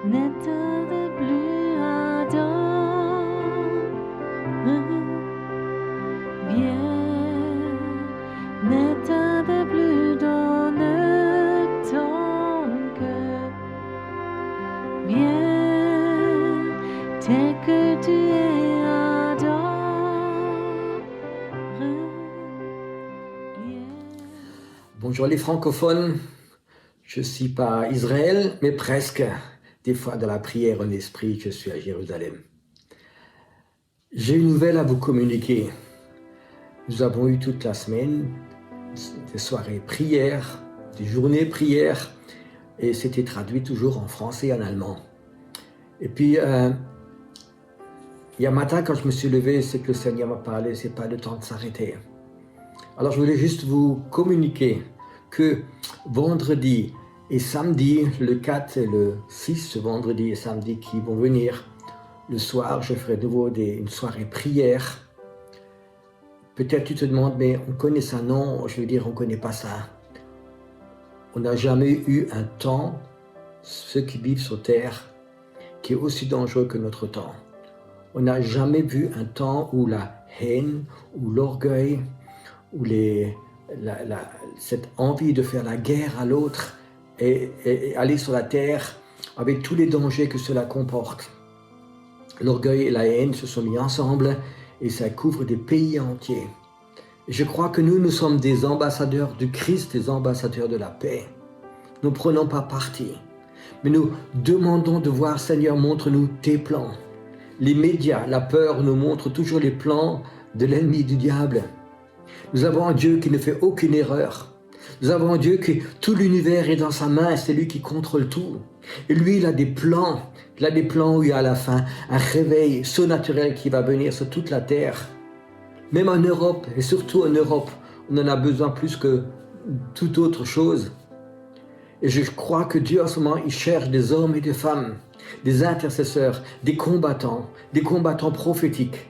N'état de plus ardent, viens, n'état de plus dans ton cœur, viens, tel que tu es ardent, viens. Bonjour les francophones, je ne suis pas à Israël, mais presque. Des fois, dans la prière en esprit, je suis à Jérusalem. J'ai une nouvelle à vous communiquer. Nous avons eu toute la semaine des soirées prières, des journées prières, et c'était traduit toujours en français et en allemand. Et puis, il y a un matin, quand je me suis levé, c'est que le Seigneur m'a parlé, c'est pas le temps de s'arrêter. Alors, je voulais juste vous communiquer que vendredi et samedi, le 4 et le 6, ce vendredi et samedi qui vont venir, le soir, je ferai de nouveau une soirée prière. Peut-être tu te demandes, mais on connaît ça? Non, je veux dire, on ne connaît pas ça. On n'a jamais eu un temps, ceux qui vivent sur Terre, qui est aussi dangereux que notre temps. On n'a jamais vu un temps où la haine, ou l'orgueil, ou cette envie de faire la guerre à l'autre et aller sur la terre avec tous les dangers que cela comporte. L'orgueil et la haine se sont mis ensemble et ça couvre des pays entiers. Et je crois que nous sommes des ambassadeurs du Christ, des ambassadeurs de la paix. Nous ne prenons pas parti, mais nous demandons de voir, Seigneur, montre-nous tes plans. Les médias, la peur nous montrent toujours les plans de l'ennemi du diable. Nous avons un Dieu qui ne fait aucune erreur. Nous avons un Dieu qui, tout l'univers est dans sa main et c'est lui qui contrôle tout. Et lui, il a des plans. Il a des plans où il y a à la fin un réveil surnaturel qui va venir sur toute la terre. Même en Europe, et surtout en Europe, on en a besoin plus que toute autre chose. Et je crois que Dieu, en ce moment, il cherche des hommes et des femmes, des intercesseurs, des combattants prophétiques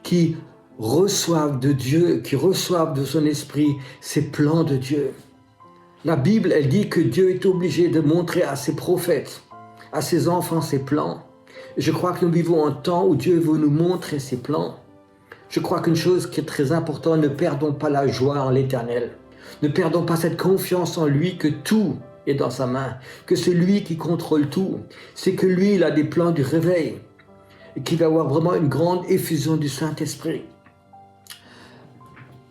qui reçoivent de Dieu, qui reçoivent de son esprit ces plans de Dieu. La Bible, elle dit que Dieu est obligé de montrer à ses prophètes, à ses enfants ses plans. Et je crois que nous vivons un temps où Dieu veut nous montrer ses plans. Je crois qu'une chose qui est très importante, ne perdons pas la joie en l'Éternel. Ne perdons pas cette confiance en lui que tout est dans sa main, que c'est lui qui contrôle tout. C'est que lui, il a des plans du réveil et qu'il va y avoir vraiment une grande effusion du Saint-Esprit.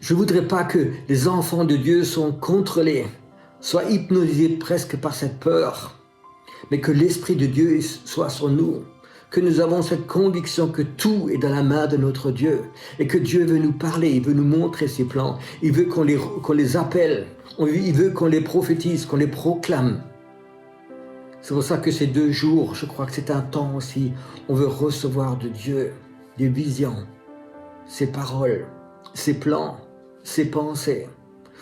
Je ne voudrais pas que les enfants de Dieu soient contrôlés, soient hypnotisés presque par cette peur, mais que l'Esprit de Dieu soit sur nous, que nous avons cette conviction que tout est dans la main de notre Dieu et que Dieu veut nous parler, il veut nous montrer ses plans, il veut qu'on les appelle, il veut qu'on les prophétise, qu'on les proclame. C'est pour ça que ces 2 jours, je crois que c'est un temps aussi, on veut recevoir de Dieu des visions, ses paroles, ses plans, ses pensées.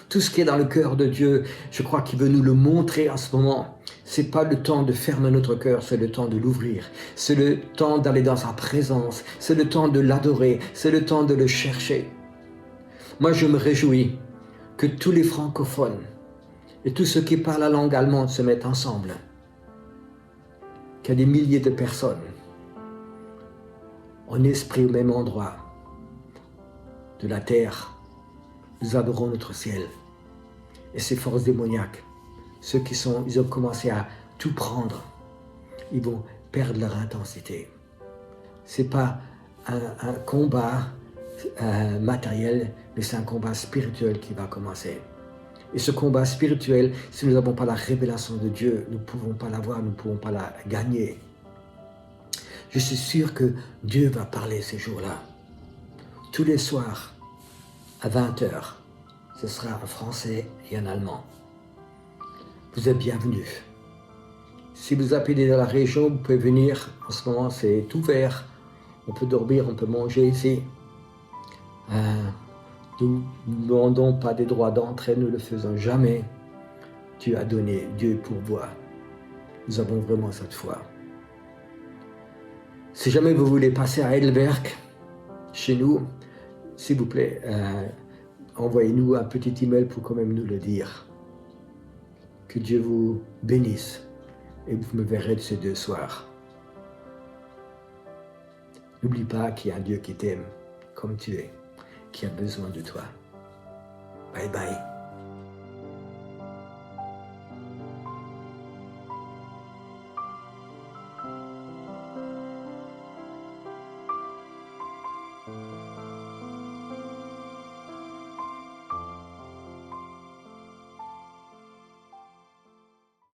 Tout ce qui est dans le cœur de Dieu, je crois qu'il veut nous le montrer en ce moment. Ce n'est pas le temps de fermer notre cœur, c'est le temps de l'ouvrir. C'est le temps d'aller dans sa présence, c'est le temps de l'adorer, c'est le temps de le chercher. Moi, je me réjouis que tous les francophones et tous ceux qui parlent la langue allemande se mettent ensemble. Qu'il y a des milliers de personnes en esprit au même endroit de la terre. Nous adorons notre ciel. Et ces forces démoniaques, ceux ils ont commencé à tout prendre, ils vont perdre leur intensité. Ce n'est pas un combat matériel, mais c'est un combat spirituel qui va commencer. Et ce combat spirituel, si nous n'avons pas la révélation de Dieu, nous ne pouvons pas l'avoir, nous ne pouvons pas la gagner. Je suis sûr que Dieu va parler ces jours-là. Tous les soirs, à 20h, ce sera en français et en allemand. Vous êtes bienvenus. Si vous habitez dans la région, vous pouvez venir. En ce moment, c'est ouvert. On peut dormir, on peut manger ici. Nous ne demandons pas des droits d'entrée, nous ne le faisons jamais. Dieu a donné, Dieu pourvoit. Nous avons vraiment cette foi. Si jamais vous voulez passer à Heidelberg, chez nous, s'il vous plaît, envoyez-nous un petit email pour quand même nous le dire. Que Dieu vous bénisse. et vous me verrez de ces 2 soirs. N'oublie pas qu'il y a un Dieu qui t'aime comme tu es, qui a besoin de toi. Bye bye.